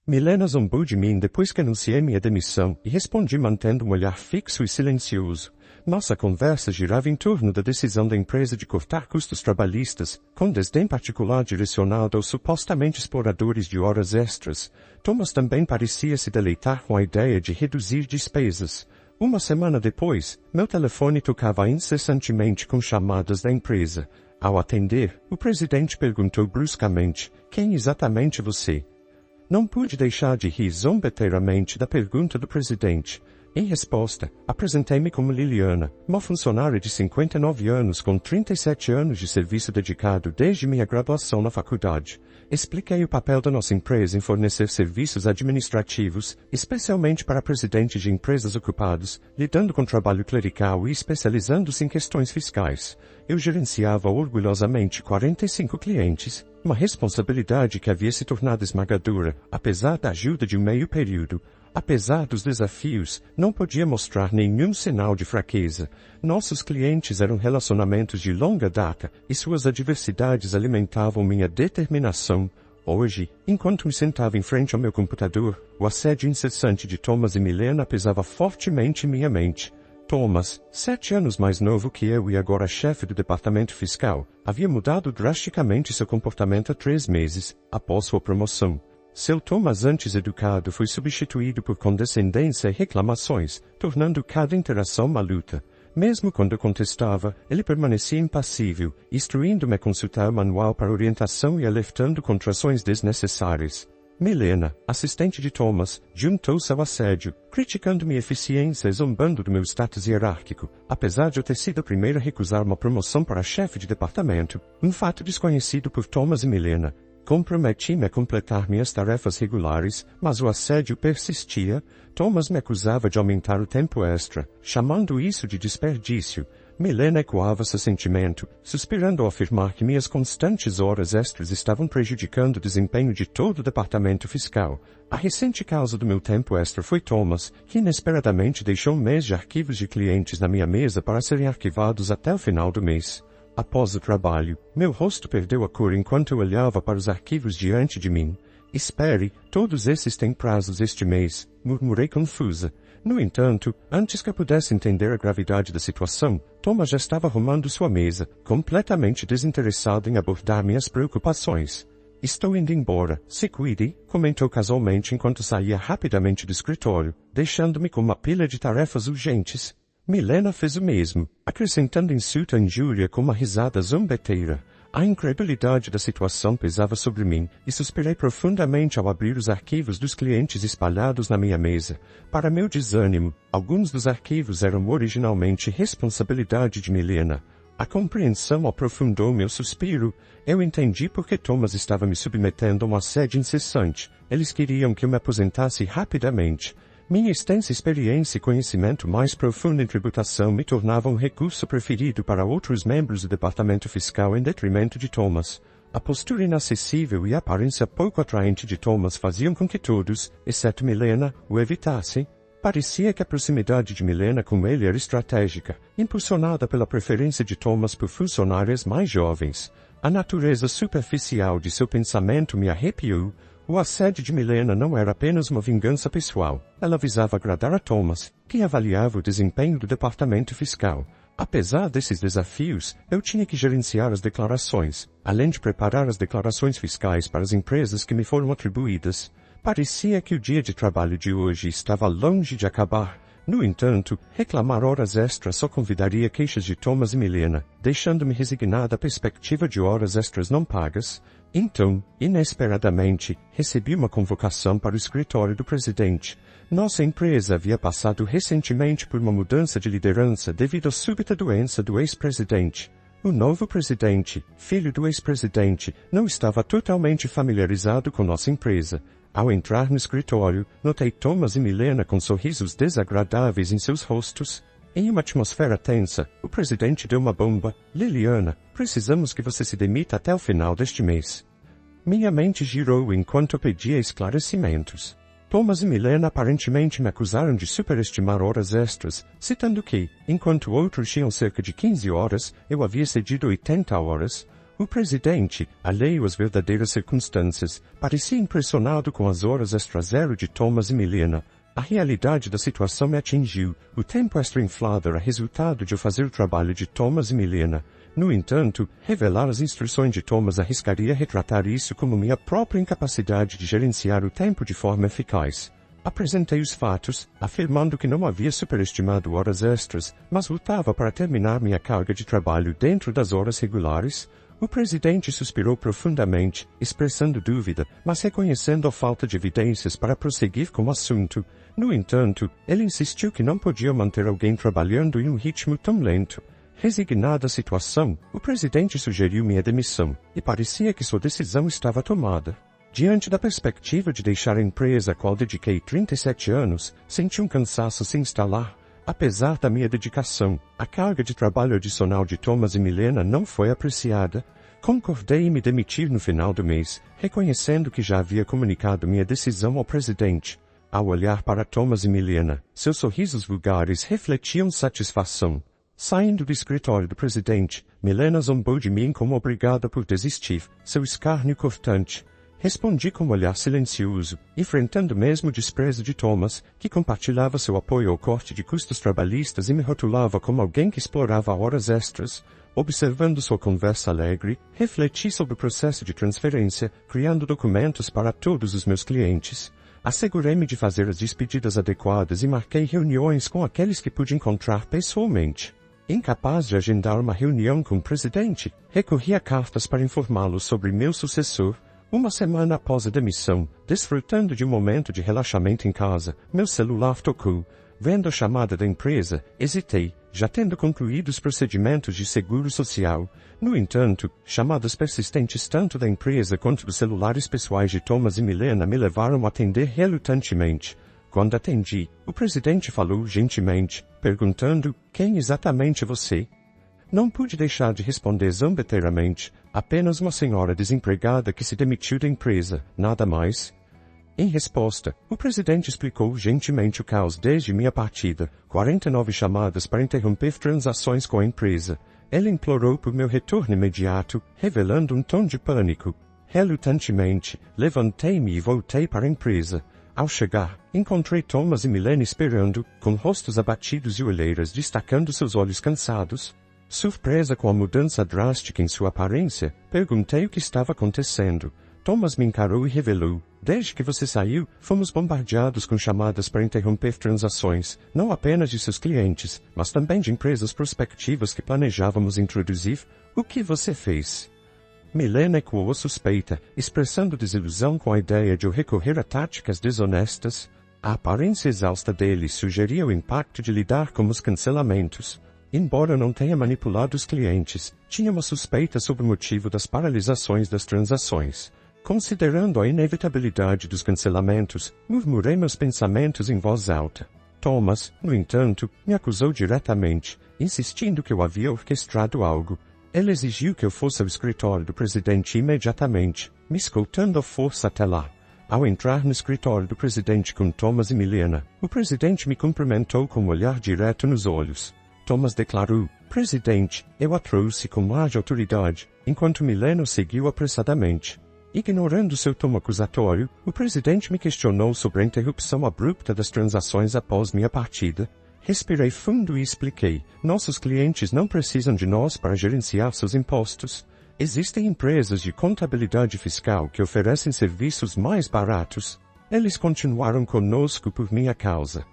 Milena zombou de mim depois que anunciei minha demissão e respondi mantendo um olhar fixo e silencioso. Nossa conversa girava em torno da decisão da empresa de cortar custos trabalhistas, com desdém particular direcionado aos supostamente exploradores de horas extras. Thomas também parecia se deleitar com a ideia de reduzir despesas. Uma semana depois, meu telefone tocava incessantemente com chamadas da empresa. Ao atender, o presidente perguntou bruscamente: "Quem exatamente você?" Não pude deixar de rir zombeteiramente da pergunta do presidente. Em resposta, apresentei-me como Liliana, uma funcionária de 59 anos com 37 anos de serviço dedicado desde minha graduação na faculdade. Expliquei o papel da nossa empresa em fornecer serviços administrativos, especialmente para presidentes de empresas ocupados, lidando com trabalho clerical e especializando-se em questões fiscais. Eu gerenciava orgulhosamente 45 clientes, uma responsabilidade que havia se tornado esmagadora, apesar da ajuda de um meio período. Apesar dos desafios, não podia mostrar nenhum sinal de fraqueza. Nossos clientes eram relacionamentos de longa data e suas adversidades alimentavam minha determinação. Hoje, enquanto me sentava em frente ao meu computador, o assédio incessante de Thomas e Milena pesava fortemente em minha mente. Thomas, 7 anos mais novo que eu e agora chefe do departamento fiscal, havia mudado drasticamente seu comportamento há 3 meses, após sua promoção. Seu Thomas antes educado foi substituído por condescendência e reclamações, tornando cada interação uma luta. Mesmo quando contestava, ele permanecia impassível, instruindo-me a consultar o manual para orientação e alertando contra ações desnecessárias. Milena, assistente de Thomas, juntou-se ao assédio, criticando minha eficiência e zombando do meu status hierárquico, apesar de eu ter sido a primeira a recusar uma promoção para chefe de departamento, um fato desconhecido por Thomas e Milena. Comprometi-me a completar minhas tarefas regulares, mas o assédio persistia. Thomas me acusava de aumentar o tempo extra, chamando isso de desperdício. Milena ecoava seu sentimento, suspirando ao afirmar que minhas constantes horas extras estavam prejudicando o desempenho de todo o departamento fiscal. A recente causa do meu tempo extra foi Thomas, que inesperadamente deixou um mês de arquivos de clientes na minha mesa para serem arquivados até o final do mês. Após o trabalho, meu rosto perdeu a cor enquanto eu olhava para os arquivos diante de mim. Espere, todos esses têm prazos este mês, murmurei confusa. No entanto, antes que eu pudesse entender a gravidade da situação, Thomas já estava arrumando sua mesa, completamente desinteressado em abordar minhas preocupações. Estou indo embora, se cuide, comentou casualmente enquanto saía rapidamente do escritório, deixando-me com uma pilha de tarefas urgentes. Milena fez o mesmo, acrescentando insulto à injúria com uma risada zombeteira. A incredulidade da situação pesava sobre mim, e suspirei profundamente ao abrir os arquivos dos clientes espalhados na minha mesa. Para meu desânimo, alguns dos arquivos eram originalmente responsabilidade de Milena. A compreensão aprofundou meu suspiro. Eu entendi por que Thomas estava me submetendo a um assédio incessante. Eles queriam que eu me aposentasse rapidamente. Minha extensa experiência e conhecimento mais profundo em tributação me tornavam um recurso preferido para outros membros do departamento fiscal em detrimento de Thomas. A postura inacessível e a aparência pouco atraente de Thomas faziam com que todos, exceto Milena, o evitassem. Parecia que a proximidade de Milena com ele era estratégica, impulsionada pela preferência de Thomas por funcionárias mais jovens. A natureza superficial de seu pensamento me arrepiou. O assédio de Milena não era apenas uma vingança pessoal. Ela visava agradar a Thomas, que avaliava o desempenho do departamento fiscal. Apesar desses desafios, eu tinha que gerenciar as declarações, além de preparar as declarações fiscais para as empresas que me foram atribuídas. Parecia que o dia de trabalho de hoje estava longe de acabar. No entanto, reclamar horas extras só convidaria queixas de Thomas e Milena, deixando-me resignada à perspectiva de horas extras não pagas. Então, inesperadamente, recebi uma convocação para o escritório do presidente. Nossa empresa havia passado recentemente por uma mudança de liderança devido à súbita doença do ex-presidente. O novo presidente, filho do ex-presidente, não estava totalmente familiarizado com nossa empresa. Ao entrar no escritório, notei Thomas e Milena com sorrisos desagradáveis em seus rostos. Em uma atmosfera tensa, o presidente deu uma bomba. Liliana, precisamos que você se demita até o final deste mês. Minha mente girou enquanto pedia esclarecimentos. Thomas e Milena aparentemente me acusaram de superestimar horas extras, citando que, enquanto outros tinham cerca de 15 horas, eu havia cedido 80 horas. O presidente, alheio às verdadeiras circunstâncias, parecia impressionado com as horas extra-zero de Thomas e Milena. A realidade da situação me atingiu. O tempo extra-inflado era resultado de eu fazer o trabalho de Thomas e Milena. No entanto, revelar as instruções de Thomas arriscaria retratar isso como minha própria incapacidade de gerenciar o tempo de forma eficaz. Apresentei os fatos, afirmando que não havia superestimado horas extras, mas lutava para terminar minha carga de trabalho dentro das horas regulares. O presidente suspirou profundamente, expressando dúvida, mas reconhecendo a falta de evidências para prosseguir com o assunto. No entanto, ele insistiu que não podia manter alguém trabalhando em um ritmo tão lento. Resignado à situação, o presidente sugeriu minha demissão, e parecia que sua decisão estava tomada. Diante da perspectiva de deixar a empresa a qual dediquei 37 anos, senti um cansaço se instalar. Apesar da minha dedicação, a carga de trabalho adicional de Thomas e Milena não foi apreciada. Concordei em me demitir no final do mês, reconhecendo que já havia comunicado minha decisão ao presidente. Ao olhar para Thomas e Milena, seus sorrisos vulgares refletiam satisfação. Saindo do escritório do presidente, Milena zombou de mim como obrigada por desistir, seu escárnio cortante. Respondi com um olhar silencioso, enfrentando mesmo o desprezo de Thomas, que compartilhava seu apoio ao corte de custos trabalhistas e me rotulava como alguém que explorava horas extras. Observando sua conversa alegre, refleti sobre o processo de transferência, criando documentos para todos os meus clientes. Assegurei-me de fazer as despedidas adequadas e marquei reuniões com aqueles que pude encontrar pessoalmente. Incapaz de agendar uma reunião com o presidente, recorri a cartas para informá-lo sobre meu sucessor. Uma semana após a demissão, desfrutando de um momento de relaxamento em casa, meu celular tocou. Vendo a chamada da empresa, hesitei, já tendo concluído os procedimentos de seguro social. No entanto, chamadas persistentes tanto da empresa quanto dos celulares pessoais de Thomas e Milena me levaram a atender relutantemente. Quando atendi, o presidente falou gentilmente, perguntando: "Quem exatamente é você?" Não pude deixar de responder zombeteiramente: "Apenas uma senhora desempregada que se demitiu da empresa, nada mais." Em resposta, o presidente explicou gentilmente o caos desde minha partida, 49 chamadas para interromper transações com a empresa. Ele implorou por meu retorno imediato, revelando um tom de pânico. Relutantemente, levantei-me e voltei para a empresa. Ao chegar, encontrei Thomas e Milena esperando, com rostos abatidos e olheiras destacando seus olhos cansados. Surpresa com a mudança drástica em sua aparência, perguntei o que estava acontecendo. Thomas me encarou e revelou: "Desde que você saiu, fomos bombardeados com chamadas para interromper transações, não apenas de seus clientes, mas também de empresas prospectivas que planejávamos introduzir. O que você fez?" Milena ecoou suspeita, expressando desilusão com a ideia de eu recorrer a táticas desonestas. A aparência exausta dele sugeria o impacto de lidar com os cancelamentos. Embora não tenha manipulado os clientes, tinha uma suspeita sobre o motivo das paralisações das transações. Considerando a inevitabilidade dos cancelamentos, murmurei meus pensamentos em voz alta. Thomas, no entanto, me acusou diretamente, insistindo que eu havia orquestrado algo. Ele exigiu que eu fosse ao escritório do presidente imediatamente, me escoltando à força até lá. Ao entrar no escritório do presidente com Thomas e Milena, o presidente me cumprimentou com um olhar direto nos olhos. Thomas declarou: "Presidente, eu a trouxe com mais autoridade", enquanto Milena o seguiu apressadamente. Ignorando seu tom acusatório, o presidente me questionou sobre a interrupção abrupta das transações após minha partida. Respirei fundo e expliquei: "Nossos clientes não precisam de nós para gerenciar seus impostos. Existem empresas de contabilidade fiscal que oferecem serviços mais baratos. Eles continuaram conosco por minha causa."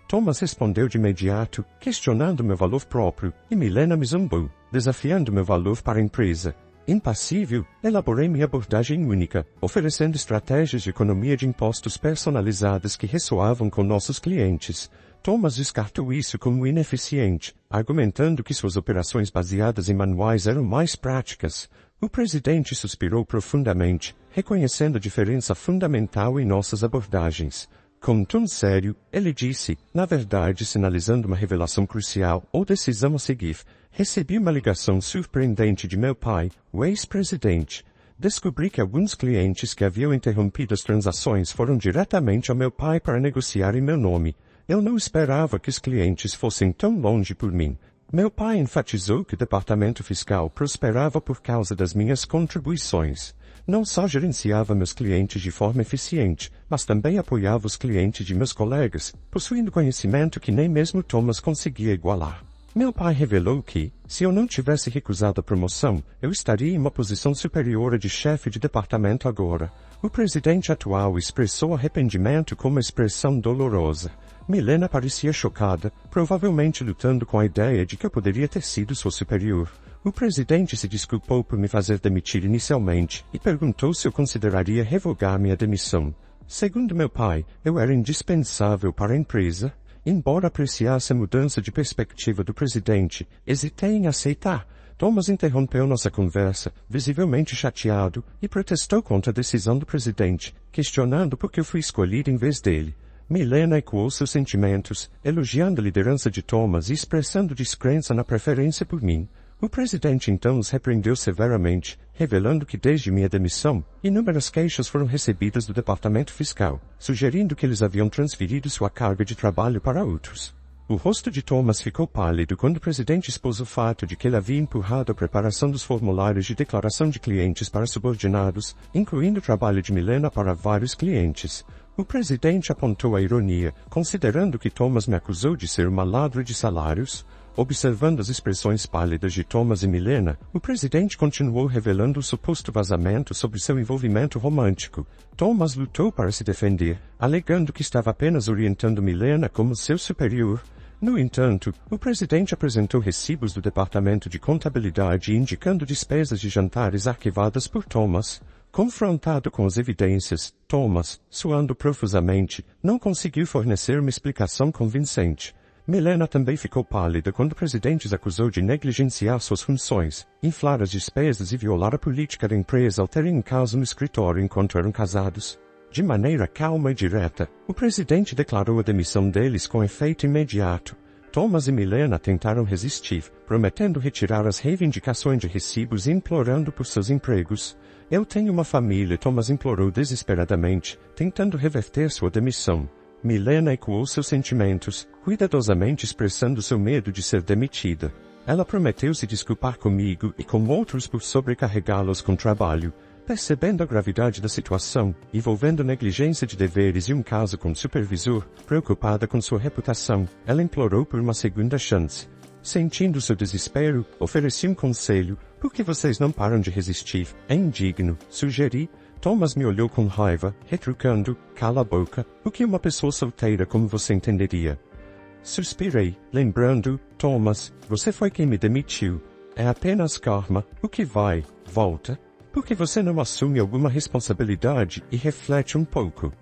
Thomas respondeu de imediato, questionando meu valor próprio, e Milena me zombou, desafiando meu valor para a empresa. Impassível, elaborei minha abordagem única, oferecendo estratégias de economia de impostos personalizadas que ressoavam com nossos clientes. Thomas descartou isso como ineficiente, argumentando que suas operações baseadas em manuais eram mais práticas. O presidente suspirou profundamente, reconhecendo a diferença fundamental em nossas abordagens. Com um tom sério, ele disse, na verdade sinalizando uma revelação crucial ou decisão a seguir: "Recebi uma ligação surpreendente de meu pai, o ex-presidente. Descobri que alguns clientes que haviam interrompido as transações foram diretamente ao meu pai para negociar em meu nome. Eu não esperava que os clientes fossem tão longe por mim." Meu pai enfatizou que o departamento fiscal prosperava por causa das minhas contribuições. Não só gerenciava meus clientes de forma eficiente, mas também apoiava os clientes de meus colegas, possuindo conhecimento que nem mesmo Thomas conseguia igualar. Meu pai revelou que, se eu não tivesse recusado a promoção, eu estaria em uma posição superior à de chefe de departamento agora. O presidente atual expressou arrependimento com uma expressão dolorosa. Milena parecia chocada, provavelmente lutando com a ideia de que eu poderia ter sido sua superior. O presidente se desculpou por me fazer demitir inicialmente e perguntou se eu consideraria revogar minha demissão. Segundo meu pai, eu era indispensável para a empresa. Embora apreciasse a mudança de perspectiva do presidente, hesitei em aceitar. Thomas interrompeu nossa conversa, visivelmente chateado, e protestou contra a decisão do presidente, questionando por que eu fui escolhido em vez dele. Milena ecoou seus sentimentos, elogiando a liderança de Thomas e expressando descrença na preferência por mim. O presidente então os repreendeu severamente, revelando que desde minha demissão, inúmeras queixas foram recebidas do departamento fiscal, sugerindo que eles haviam transferido sua carga de trabalho para outros. O rosto de Thomas ficou pálido quando o presidente expôs o fato de que ele havia empurrado a preparação dos formulários de declaração de clientes para subordinados, incluindo o trabalho de Milena para vários clientes. O presidente apontou a ironia, considerando que Thomas me acusou de ser uma ladra de salários. Observando as expressões pálidas de Thomas e Milena, o presidente continuou revelando o suposto vazamento sobre seu envolvimento romântico. Thomas lutou para se defender, alegando que estava apenas orientando Milena como seu superior. No entanto, o presidente apresentou recibos do departamento de contabilidade indicando despesas de jantares arquivadas por Thomas. Confrontado com as evidências, Thomas, suando profusamente, não conseguiu fornecer uma explicação convincente. Milena também ficou pálida quando o presidente os acusou de negligenciar suas funções, inflar as despesas e violar a política da empresa ao terem um caso no escritório enquanto eram casados. De maneira calma e direta, o presidente declarou a demissão deles com efeito imediato. Thomas e Milena tentaram resistir, prometendo retirar as reivindicações de recibos e implorando por seus empregos. Eu tenho uma família, Thomas implorou desesperadamente, tentando reverter sua demissão. Milena ecoou seus sentimentos, cuidadosamente expressando seu medo de ser demitida. Ela prometeu se desculpar comigo e com outros por sobrecarregá-los com trabalho. Percebendo a gravidade da situação, envolvendo negligência de deveres e um caso com o supervisor, preocupada com sua reputação, ela implorou por uma segunda chance. Sentindo seu desespero, ofereci um conselho. Por que vocês não param de resistir? É indigno, sugeri. Thomas me olhou com raiva, retrucando, cala a boca, o que uma pessoa solteira como você entenderia? Suspirei, lembrando, Thomas, você foi quem me demitiu. É apenas karma, o que vai, volta. Por que você não assume alguma responsabilidade e reflete um pouco?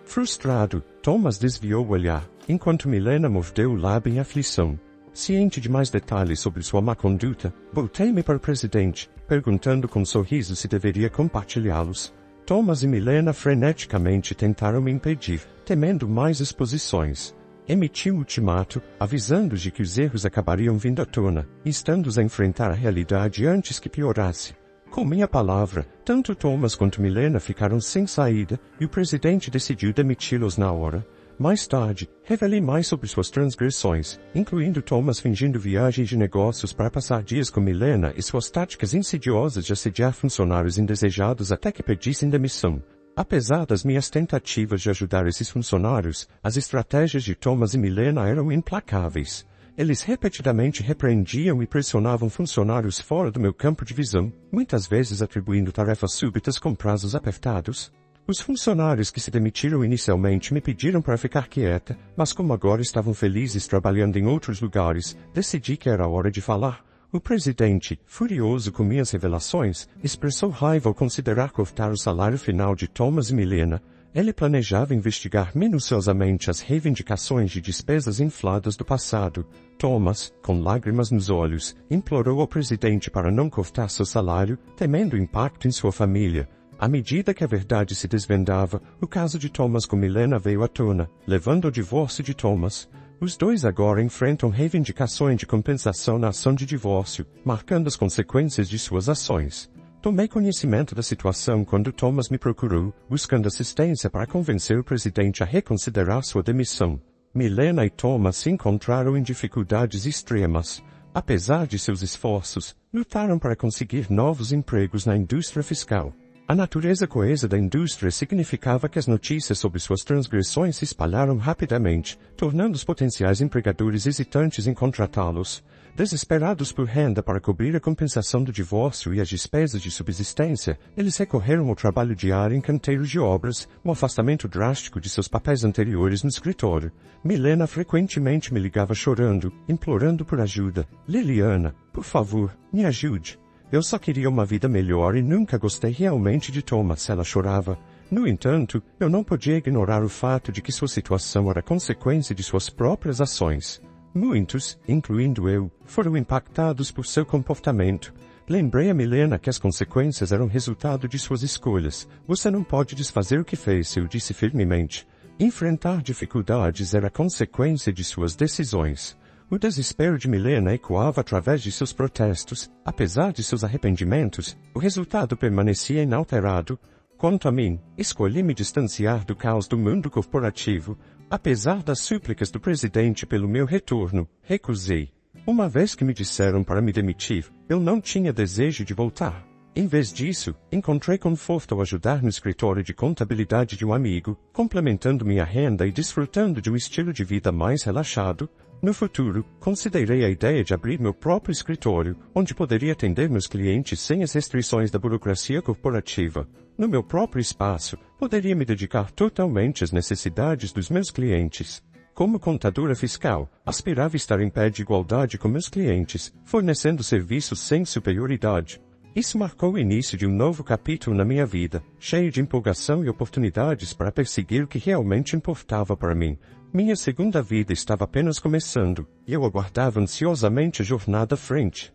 Frustrado, Thomas desviou o olhar, enquanto Milena mordeu o lábio em aflição. Ciente de mais detalhes sobre sua má conduta, voltei-me para o presidente, perguntando com um sorriso se deveria compartilhá-los. Thomas e Milena freneticamente tentaram me impedir, temendo mais exposições. Emiti um ultimato, avisando-os de que os erros acabariam vindo à tona, instando-os a enfrentar a realidade antes que piorasse. Com minha palavra, tanto Thomas quanto Milena ficaram sem saída, e o presidente decidiu demiti-los na hora. Mais tarde, revelei mais sobre suas transgressões, incluindo Thomas fingindo viagens de negócios para passar dias com Milena e suas táticas insidiosas de assediar funcionários indesejados até que pedissem demissão. Apesar das minhas tentativas de ajudar esses funcionários, as estratégias de Thomas e Milena eram implacáveis. Eles repetidamente repreendiam e pressionavam funcionários fora do meu campo de visão, muitas vezes atribuindo tarefas súbitas com prazos apertados. Os funcionários que se demitiram inicialmente me pediram para ficar quieta, mas como agora estavam felizes trabalhando em outros lugares, decidi que era hora de falar. O presidente, furioso com minhas revelações, expressou raiva ao considerar cortar o salário final de Thomas e Milena. Ele planejava investigar minuciosamente as reivindicações de despesas infladas do passado. Thomas, com lágrimas nos olhos, implorou ao presidente para não cortar seu salário, temendo o impacto em sua família. À medida que a verdade se desvendava, o caso de Thomas com Milena veio à tona, levando ao divórcio de Thomas. Os dois agora enfrentam reivindicações de compensação na ação de divórcio, marcando as consequências de suas ações. Tomei conhecimento da situação quando Thomas me procurou, buscando assistência para convencer o presidente a reconsiderar sua demissão. Milena e Thomas se encontraram em dificuldades extremas. apesar de seus esforços, lutaram para conseguir novos empregos na indústria fiscal. A natureza coesa da indústria significava que as notícias sobre suas transgressões se espalharam rapidamente, tornando os potenciais empregadores hesitantes em contratá-los. Desesperados por renda para cobrir a compensação do divórcio e as despesas de subsistência, eles recorreram ao trabalho diário em canteiros de obras, um afastamento drástico de seus papéis anteriores no escritório. Milena frequentemente me ligava chorando, implorando por ajuda. Liliana, por favor, me ajude. Eu só queria uma vida melhor e nunca gostei realmente de Thomas, ela chorava. No entanto, eu não podia ignorar o fato de que sua situação era consequência de suas próprias ações. Muitos, incluindo eu, foram impactados por seu comportamento. Lembrei a Milena que as consequências eram resultado de suas escolhas. Você não pode desfazer o que fez, eu disse firmemente. Enfrentar dificuldades era consequência de suas decisões. O desespero de Milena ecoava através de seus protestos. Apesar de seus arrependimentos, o resultado permanecia inalterado. Quanto a mim, escolhi me distanciar do caos do mundo corporativo. Apesar das súplicas do presidente pelo meu retorno, recusei. Uma vez que me disseram para me demitir, eu não tinha desejo de voltar. Em vez disso, encontrei conforto ao ajudar no escritório de contabilidade de um amigo, complementando minha renda e desfrutando de um estilo de vida mais relaxado. No futuro, considerei a ideia de abrir meu próprio escritório, onde poderia atender meus clientes sem as restrições da burocracia corporativa. No meu próprio espaço, poderia me dedicar totalmente às necessidades dos meus clientes. Como contadora fiscal, aspirava estar em pé de igualdade com meus clientes, fornecendo serviços sem superioridade. Isso marcou o início de um novo capítulo na minha vida, cheio de empolgação e oportunidades para perseguir o que realmente importava para mim. Minha segunda vida estava apenas começando, e eu aguardava ansiosamente a jornada à frente.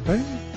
Hey.